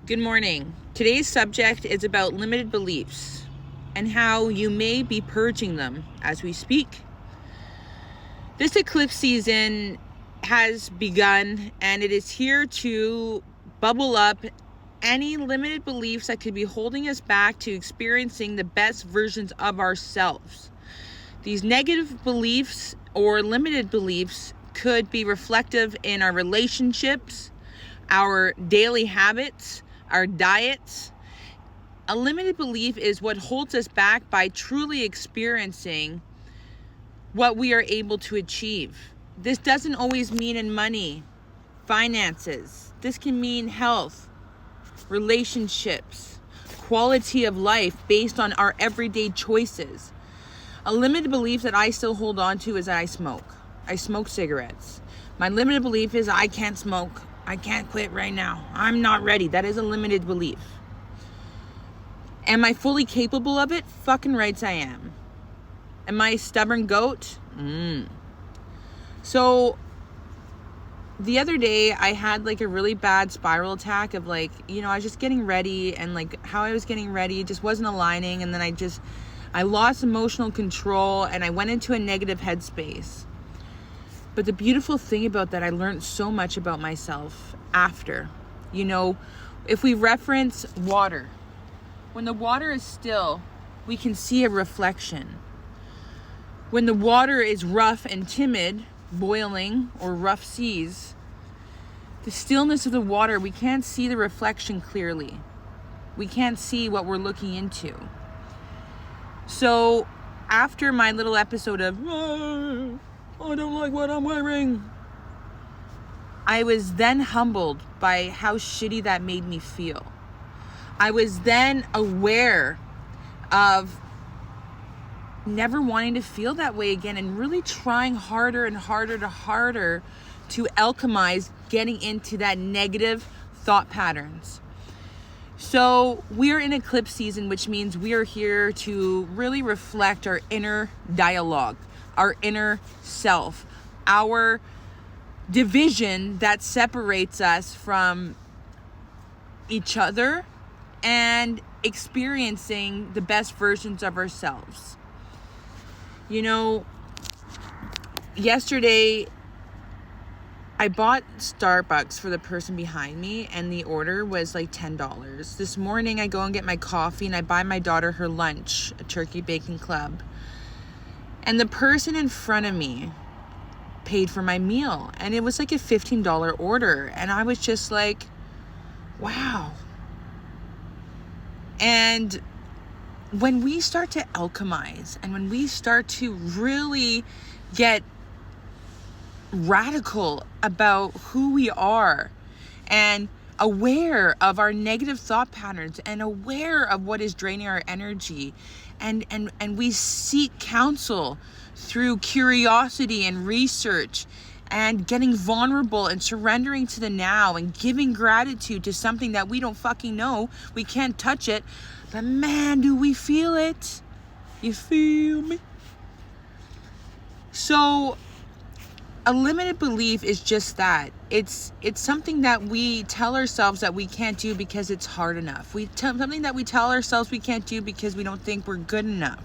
Good morning. Today's subject is about limited beliefs and how you may be purging them as we speak. This eclipse season has begun and it is here to bubble up any limited beliefs that could be holding us back to experiencing the best versions of ourselves. These negative beliefs or limited beliefs could be reflective in our relationships, our daily habits, our diets. A limited belief is what holds us back by truly experiencing what we are able to achieve. This doesn't always mean in money, finances. This can mean health, relationships, quality of life based on our everyday choices. A limited belief that I still hold on to is that I smoke. I smoke cigarettes. My limited belief is I can't smoke. I can't quit right now. I'm not ready. That is a limited belief. Am I fully capable of it? Fucking rights I am. Am I a stubborn goat? So the other day I had like a really bad spiral attack of I was just getting ready and how I was getting ready just wasn't aligning, and then I lost emotional control and I went into a negative headspace. But the beautiful thing about that, I learned so much about myself after. If we reference water, when the water is still, we can see a reflection. When the water is rough and timid, boiling or rough seas, the stillness of the water, we can't see the reflection clearly. We can't see what we're looking into. So after my little episode of, I don't like what I'm wearing, I was then humbled by how shitty that made me feel. I was then aware of never wanting to feel that way again and really trying harder and harder to alchemize getting into that negative thought patterns. So we're in eclipse season, which means we are here to really reflect our inner dialogue, our inner self, our division that separates us from each other and experiencing the best versions of ourselves. Yesterday I bought Starbucks for the person behind me and the order was like $10. This morning I go and get my coffee and I buy my daughter her lunch, a turkey bacon club. And the person in front of me paid for my meal and it was like a $15 order. And I was just like, wow. And when we start to alchemize and when we start to really get radical about who we are and aware of our negative thought patterns and aware of what is draining our energy and we seek counsel through curiosity and research and getting vulnerable and surrendering to the now and giving gratitude to something that we don't fucking know. We can't touch it, but man, do we feel it. You feel me? So a limited belief is just that. It's something that we tell ourselves that we can't do because it's hard enough. Something that we tell ourselves we can't do because we don't think we're good enough.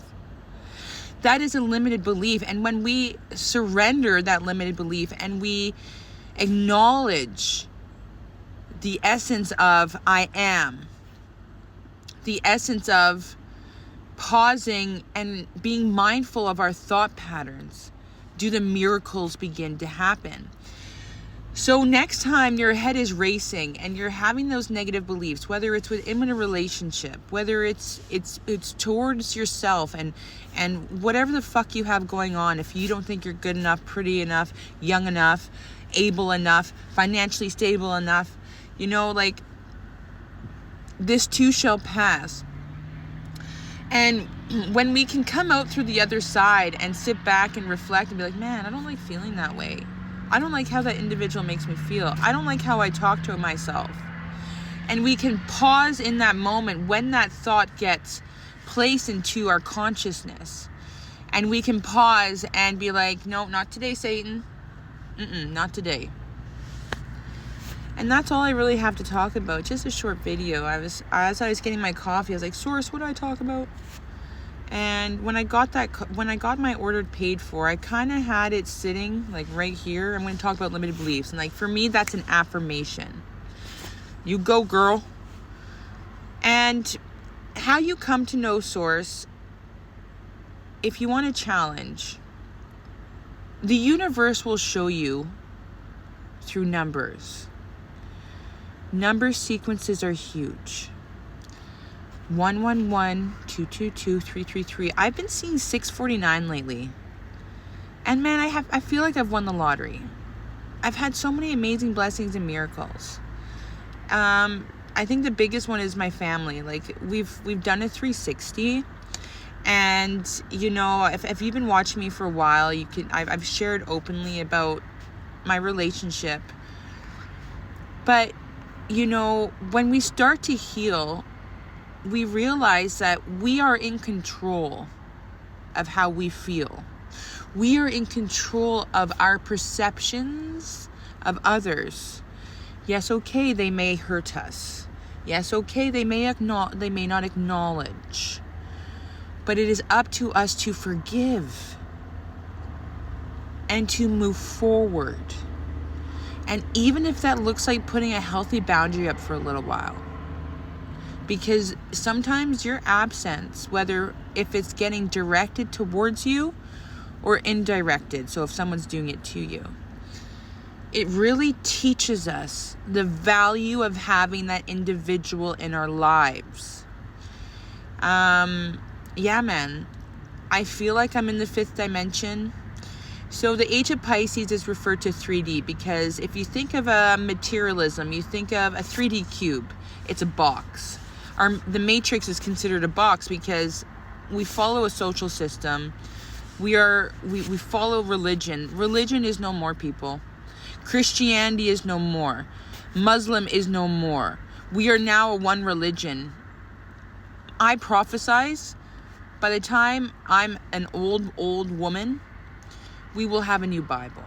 That is a limited belief. And when we surrender that limited belief and we acknowledge the essence of I am, the essence of pausing and being mindful of our thought patterns, do the miracles begin to happen. So next time your head is racing and you're having those negative beliefs, whether it's within a relationship, whether it's towards yourself and whatever the fuck you have going on, if you don't think you're good enough, pretty enough, young enough, able enough, financially stable enough, this too shall pass. And when we can come out through the other side and sit back and reflect and be like, man, I don't like feeling that way. I don't like how that individual makes me feel. I don't like how I talk to myself. And we can pause in that moment when that thought gets placed into our consciousness. And we can pause and be like, no, not today, Satan. Not today. And that's all I really have to talk about. Just a short video. As I was getting my coffee, I was like, Source, what do I talk about? And when I got my order paid for, I kind of had it sitting like right here. I'm going to talk about limited beliefs. And like, for me, that's an affirmation. You go, girl. And how you come to know Source, if you want a challenge, the universe will show you through numbers. Number sequences are huge. 111, 222, 333. I've been seeing 649 lately. And man, I feel like I've won the lottery. I've had so many amazing blessings and miracles. I think the biggest one is my family. Like we've done a 360. And you know, if you've been watching me for a while, I've shared openly about my relationship. But you know, when we start to heal, we realize that we are in control of how we feel. We are in control of our perceptions of others. Yes, okay, they may hurt us. Yes, okay, they may not acknowledge. But it is up to us to forgive and to move forward. And even if that looks like putting a healthy boundary up for a little while. Because sometimes your absence, if it's getting directed towards you or indirected, so if someone's doing it to you, it really teaches us the value of having that individual in our lives. Yeah, man, I feel like I'm in the 5th dimension. So the age of Pisces is referred to 3D because if you think of materialism, you think of a 3D cube. It's a box. The matrix is considered a box because we follow a social system. We follow religion. Religion is no more, people. Christianity is no more. Muslim is no more. We are now a one religion. I prophesize, by the time I'm an old woman, we will have a new Bible.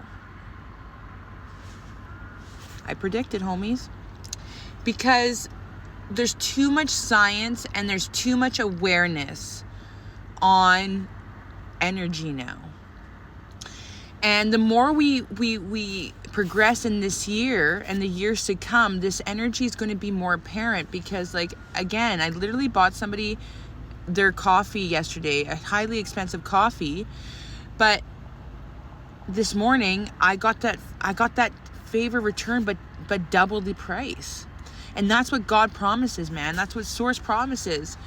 I predict it, homies. Because there's too much science and there's too much awareness on energy now. And the more we progress in this year and the years to come, this energy is going to be more apparent because, like, again, I literally bought somebody their coffee yesterday, a highly expensive coffee, but this morning I got that favor return, but double the price. And that's what God promises, man. That's what Source promises.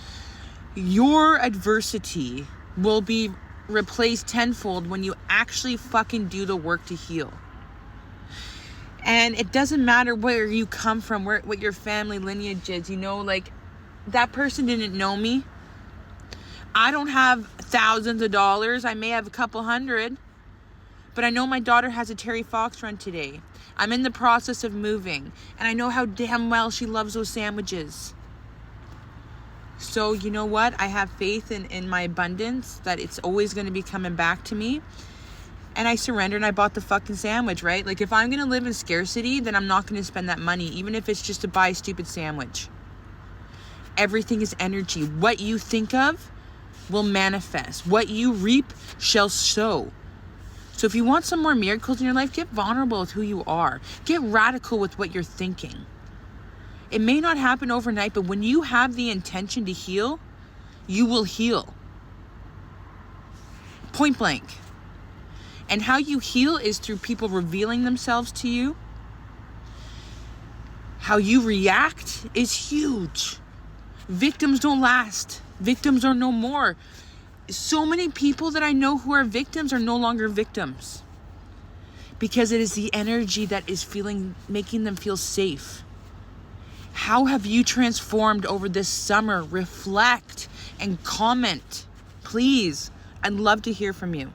Your adversity will be replaced tenfold when you actually fucking do the work to heal. And it doesn't matter where you come from, what your family lineage is, you know, like, that person didn't know me. I don't have thousands of dollars. I may have a couple hundred. But I know my daughter has a Terry Fox run today. I'm in the process of moving. And I know how damn well she loves those sandwiches. So you know what? I have faith in my abundance that it's always going to be coming back to me. And I surrendered and I bought the fucking sandwich, right? Like, if I'm going to live in scarcity, then I'm not going to spend that money, even if it's just to buy a stupid sandwich. Everything is energy. What you think of will manifest. What you reap shall sow. So if you want some more miracles in your life, get vulnerable with who you are. Get radical with what you're thinking. It may not happen overnight, but when you have the intention to heal, you will heal. Point blank. And how you heal is through people revealing themselves to you. How you react is huge. Victims don't last. Victims are no more. So many people that I know who are victims are no longer victims. Because it is the energy that is making them feel safe. How have you transformed over this summer? Reflect and comment. Please. I'd love to hear from you.